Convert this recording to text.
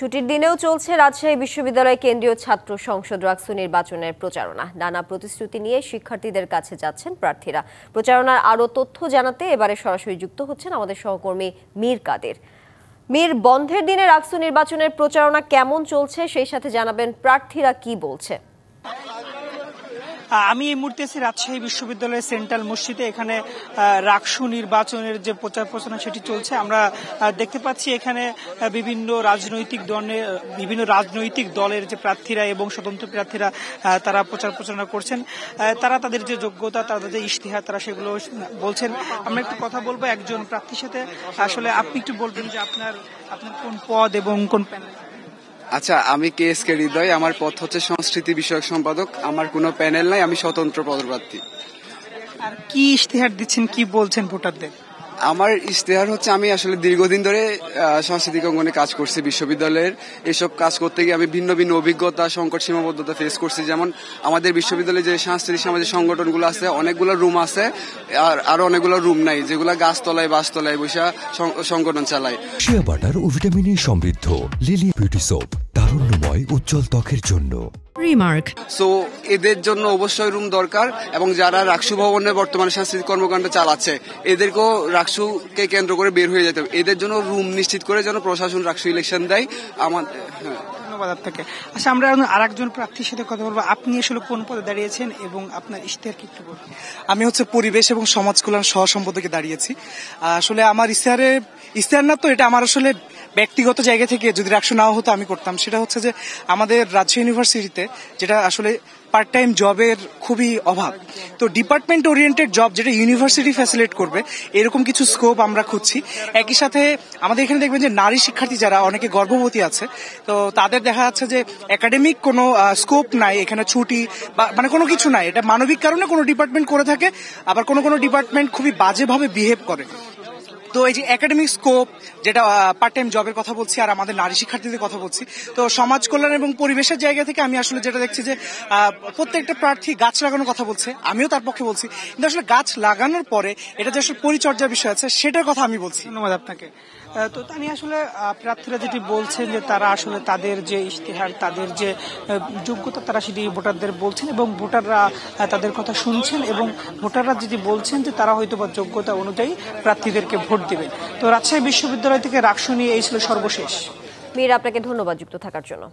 ছুটির দিনেও চলছে রাজশাহী বিশ্ববিদ্যালয় কেন্দ্রীয় ছাত্র সংসদ রাকসু নির্বাচনের প্রচারণা। নানা প্রতিশ্রুতি নিয়ে শিক্ষার্থীদের কাছে যাচ্ছেন প্রার্থীরা। প্রচারণার আরও তথ্য জানাতে এবারে সরাসরি যুক্ত হচ্ছেন আমাদের সহকর্মী মীর কাদের। মীর, বন্ধের দিনে রাকসু নির্বাচনের প্রচারণা কেমন চলছে, সেই সাথে জানাবেন প্রার্থীরা কি বলছে। আমি এই মুহূর্তে আছি রাজশাহী বিশ্ববিদ্যালয়ের সেন্ট্রাল মসজিদে। এখানে রাকসু নির্বাচনের যে প্রচার প্রচারণা সেটি চলছে। আমরা দেখতে পাচ্ছি এখানে বিভিন্ন রাজনৈতিক দলের যে প্রার্থীরা এবং স্বতন্ত্র প্রার্থীরা তারা প্রচার প্রচারণা করছেন। তারা তাদের যে যোগ্যতা, তাদের যে ইশতেহার, তারা সেগুলো বলছেন। আমরা একটু কথা বলবো একজন প্রার্থীর সাথে। আসলে আপনি একটু বলবেন যে আপনার কোন পদ এবং কোন প্যানেল? আচ্ছা, আমি KSK হৃদয়, আমার পদ হচ্ছে সংস্কৃতি বিষয়ক সম্পাদক। আমার কোনো প্যানেল নাই, আমি স্বতন্ত্র পদপ্রার্থী। আর কি ইশতেহার দিচ্ছেন, কি বলছেন ভোটারদের? আমার ইশতেহার হচ্ছে, আমি আসলে দীর্ঘদিন ধরে সাংস্কৃতিক অঙ্গনে কাজ করছি বিশ্ববিদ্যালয়ের। এসব কাজ করতে গিয়ে আমি ভিন্ন ভিন্ন অভিজ্ঞতা, সংকট, সীমাবদ্ধতা ফেস করছি। যেমন আমাদের বিশ্ববিদ্যালয়ে যে সাংস্কৃতিক সামাজিক সংগঠনগুলো আছে, অনেকগুলো রুম আছে, আর আরো অনেকগুলো রুম নাই, যেগুলো গাছতলায় বাসতলায় বসে সংগঠন চালায়। শিয়া বাটার ও ভিটামিনে সমৃদ্ধ লিলি বিউটি সোপ, তারুণ্যময় উজ্জ্বল ত্বকের জন্য। রিমার্ক। সো এদের জন্য অবশ্যই রুম দরকার, এবং যারা রাকসু ভবনে বর্তমানে সাংস্কৃতিক কর্মকাণ্ড চালাচ্ছে, এদেরকেও রাকসুকে কেন্দ্র করে বের হয়ে যেতে হবে। এদের জন্য রুম নিশ্চিত করে যেন প্রশাসন রাকসু ইলেকশন দেয়। ধন্যবাদ আপনাকে। আচ্ছা, আমরা আরেকজন প্রার্থীর সাথে কথা বলবো। আপনি আসলে কোন পদে দাঁড়িয়েছেন এবং আপনার ইশতেহার কি একটু বলুন? আমি হচ্ছে পরিবেশ এবং সমাজ কল্যাণ সহ সম্পাদকে দাঁড়িয়েছি। আসলে আমার ইশতেহার না তো, এটা আমার আসলে ব্যক্তিগত জায়গা থেকে যদি রাকসু নাও হতো আমি করতাম। সেটা হচ্ছে যে আমাদের রাজশাহী ইউনিভার্সিটিতে যেটা আসলে পার্ট টাইম জবের খুবই অভাব, তো ডিপার্টমেন্ট ওরিয়েন্টেড জব যেটা ইউনিভার্সিটি ফ্যাসিলিটেট করবে, এরকম কিছু স্কোপ আমরা খুঁজছি। একই সাথে আমাদের এখানে দেখবেন যে নারী শিক্ষার্থী যারা অনেকে গর্ভবতী আছে, তো তাদের দেখা যাচ্ছে যে একাডেমিক কোনো স্কোপ নাই, এখানে ছুটি বা মানে কোনো কিছু নাই। এটা মানবিক কারণে কোনো ডিপার্টমেন্ট করে থাকে, আবার কোনো ডিপার্টমেন্ট খুবই বাজেভাবে বিহেভ করে। তো এই যে একাডেমিক স্কোপ, যেটা পার্ট টাইম জবের কথা বলছি, আর আমাদের নারী শিক্ষার্থীদের কথা বলছি, তো সমাজ কল্যাণ এবং পরিবেশের জায়গা থেকে আমি আসলে যেটা দেখছি যে প্রত্যেকটা প্রার্থী গাছ লাগানোর কথা বলছে, আমিও তার পক্ষে বলছি, কিন্তু আসলে গাছ লাগানোর পরে এটা যে আসলে পরিচর্যার বিষয় আছে, সেটার কথা আমি বলছি। ধন্যবাদ আপনাকে। তো তানি, আসলে প্রার্থীরা যেটি বলছেন যে তারা আসলে তাদের যে ইশতেহার, তাদের যে যোগ্যতা, তারা সেটি ভোটারদের বলছেন এবং ভোটাররা তাদের কথা শুনছেন, এবং ভোটাররা যেটি বলছেন যে তারা হয়তো বা যোগ্যতা অনুযায়ী প্রার্থীদেরকে ভোট দিবেন। তো রাজশাহী বিশ্ববিদ্যালয় থেকে রাকসু নিয়ে এই ছিল সর্বশেষ। মীর, আপনাকে ধন্যবাদ যুক্ত থাকার জন্য।